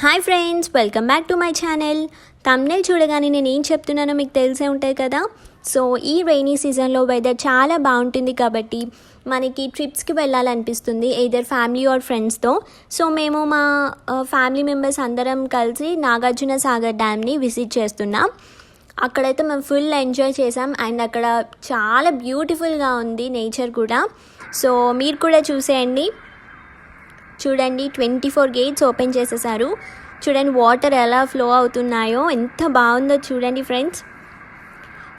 Hi friends, welcome back to my channel. Thumbnail చూడగానే నేను ఏం చెప్తున్నానో మీకు తెలిసే ఉంటాయి కదా. సో ఈ రైనీ సీజన్లో వెదర్ చాలా బాగుంటుంది కాబట్టి మనకి ట్రిప్స్కి వెళ్ళాలనిపిస్తుంది, ఎయిదర్ ఫ్యామిలీ ఆర్ ఫ్రెండ్స్తో. సో మేము మా ఫ్యామిలీ మెంబర్స్ అందరం కలిసి నాగార్జున సాగర్ డ్యామ్ని విజిట్ చేస్తున్నాం. అక్కడైతే మేము ఫుల్ ఎంజాయ్ చేసాం అండ్ అక్కడ చాలా బ్యూటిఫుల్గా ఉంది నేచర్ కూడా. సో మీరు కూడా చూసేయండి. చూడండి, 24 గేట్స్ ఓపెన్ చేసేసారు. చూడండి వాటర్ ఎలా ఫ్లో అవుతున్నాయో, ఎంత బాగుందో చూడండి ఫ్రెండ్స్.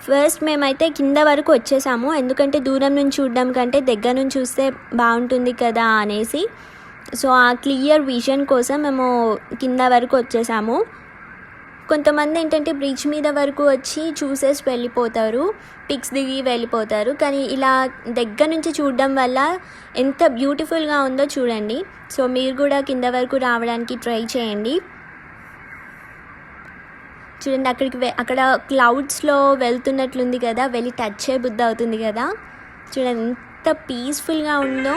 ఫస్ట్ మేమైతే కింద వరకు వచ్చేసాము, ఎందుకంటే దూరం నుంచి చూడడం కంటే దగ్గర నుంచి చూస్తే బాగుంటుంది కదా అనేసి. సో ఆ క్లియర్ విజన్ కోసం మేము కింద వరకు వచ్చేసాము. కొంతమంది ఏంటంటే బ్రిడ్జ్ మీద వరకు వచ్చి చూసేసి వెళ్ళిపోతారు, పిక్స్ దిగి వెళ్ళిపోతారు. కానీ ఇలా దగ్గర నుంచి చూడడం వల్ల ఎంత బ్యూటిఫుల్గా ఉందో చూడండి. సో మీరు కూడా కింద వరకు రావడానికి ట్రై చేయండి. చూడండి, అక్కడ క్లౌడ్స్లో వెళ్తున్నట్లుంది కదా, వెళ్ళి టచ్ అయ్యే బుద్ధి అవుతుంది కదా. చూడండి ఎంత పీస్ఫుల్గా ఉందో.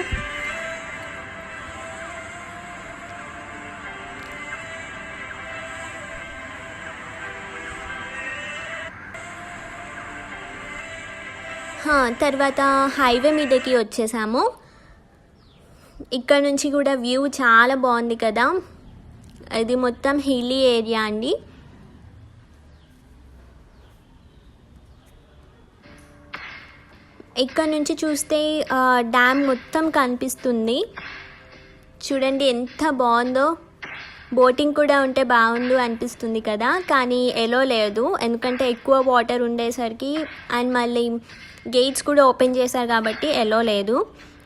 తర్వాత హైవే మీదకి వచ్చేసాము. ఇక్కడ నుంచి కూడా వ్యూ చాలా బాగుంది కదా. ఇది మొత్తం హిల్లీ ఏరియా అండి. ఇక్కడ నుంచి చూస్తే డ్యామ్ మొత్తం కనిపిస్తుంది. చూడండి ఎంత బాగుందో. బోటింగ్ కూడా ఉంటే బాగుండు అనిపిస్తుంది కదా, కానీ ఎలో లేదు, ఎందుకంటే ఎక్కువ వాటర్ ఉండేసరికి. అండ్ మళ్ళీ గేట్స్ కూడా ఓపెన్ చేశారు కాబట్టి ఎలో లేదు.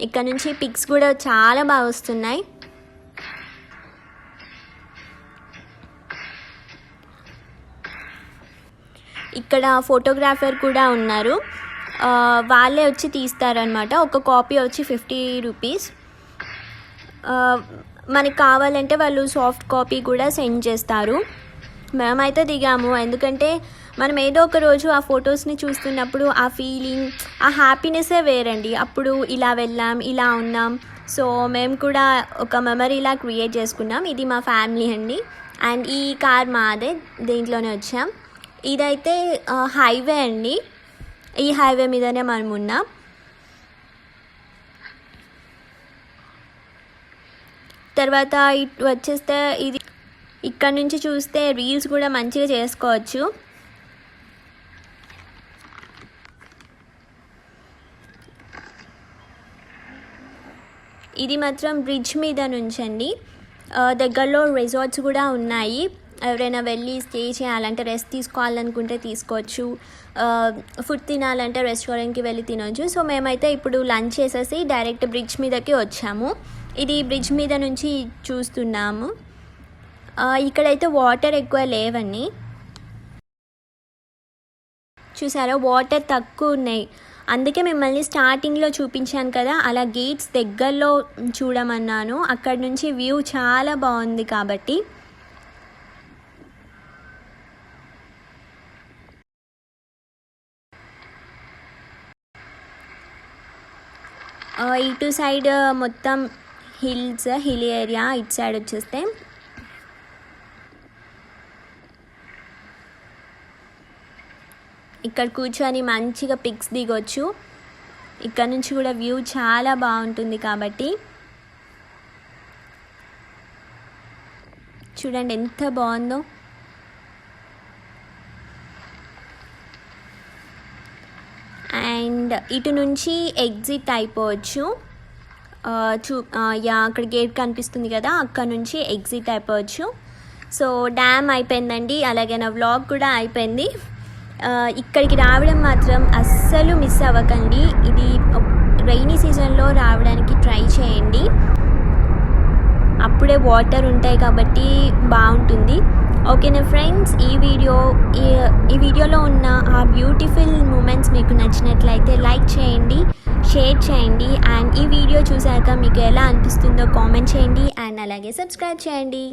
ఇక్కడ నుంచి పిక్స్ కూడా చాలా బాగా వస్తున్నాయి. ఇక్కడ ఫోటోగ్రాఫర్ కూడా ఉన్నారు, వాళ్ళే వచ్చి తీస్తారనమాట. ఒక కాపీ వచ్చి 50 రూపీస్. మనకి కావాలంటే వాళ్ళు సాఫ్ట్ కాపీ కూడా సెండ్ చేస్తారు. మేమైతే దిగాము, ఎందుకంటే మనం ఏదో ఒక రోజు ఆ ఫొటోస్ని చూస్తున్నప్పుడు ఆ ఫీలింగ్, ఆ హ్యాపీనెస్సే వేరండి. అప్పుడు ఇలా వెళ్ళాం, ఇలా ఉన్నాం. సో మేము కూడా ఒక మెమరీలా క్రియేట్ చేసుకున్నాం. ఇది మా ఫ్యామిలీ అండి. అండ్ ఈ కార్ మాదే, దీంట్లోనే వచ్చాం. ఇదైతే హైవే అండి, ఈ హైవే మీదనే మనం ఉన్నాం. తర్వాత ఇటు వచ్చేస్తే ఇది ఇక్కడ నుంచి చూస్తే రీల్స్ కూడా మంచిగా చేసుకోవచ్చు. ఇది మాత్రం బ్రిడ్జ్ మీద నుంచండి. దగ్గరలో రిసార్ట్స్ కూడా ఉన్నాయి. ఎవరైనా వెళ్ళి స్టే చేయాలంటే, రెస్ట్ తీసుకోవాలనుకుంటే తీసుకోవచ్చు. ఫుడ్ తినాలంటే రెస్టారెంట్కి వెళ్ళి తినవచ్చు. సో మేమైతే ఇప్పుడు లంచ్ చేసేసి డైరెక్ట్ బ్రిడ్జ్ మీదకి వచ్చాము. ఇది బ్రిడ్జ్ మీద నుంచి చూస్తున్నాము. ఇక్కడైతే వాటర్ ఎక్కువ లేవని చూసారా, వాటర్ తక్కువ ఉన్నాయి. అందుకే మిమ్మల్ని స్టార్టింగ్లో చూపించాను కదా, అలా గేట్స్ దగ్గరలో చూడమన్నాను. అక్కడ నుంచి వ్యూ చాలా బాగుంది కాబట్టి. ఇటు సైడ్ మొత్తం హిల్ ఏరియా, ఇటు సైడ్ వచ్చేస్తే ఇక్కడ కూర్చొని మంచిగా పిక్స్ దిగొచ్చు. ఇక్కడ నుంచి కూడా వ్యూ చాలా బాగుంటుంది కాబట్టి. చూడండి ఎంత బాగుందో. అండ్ ఇటు నుంచి ఎగ్జిట్ అయిపోవచ్చు. అక్కడ గేట్ కనిపిస్తుంది కదా, అక్కడ నుంచి ఎగ్జిట్ అయిపోవచ్చు. సో డ్యామ్ అయిపోయిందండి, అలాగే నా వ్లాగ్ కూడా అయిపోయింది. ఇక్కడికి రావడం మాత్రం అస్సలు మిస్ అవ్వకండి. ఇది రైనీ సీజన్లో రావడానికి ట్రై చేయండి, అప్పుడే వాటర్ ఉంటాయి కాబట్టి బాగుంటుంది. ఓకేనా ఫ్రెండ్స్, ఈ వీడియోలో ఉన్న ఆ బ్యూటిఫుల్ మూమెంట్స్ మీకు నచ్చినట్లయితే లైక్ చేయండి, షేర్ చేయండి. అండ్ ఈ వీడియో చూసాక మీకు ఎలా అనిపిస్తుందో కామెంట్ చేయండి. అండ్ అలాగే సబ్స్క్రైబ్ చేయండి.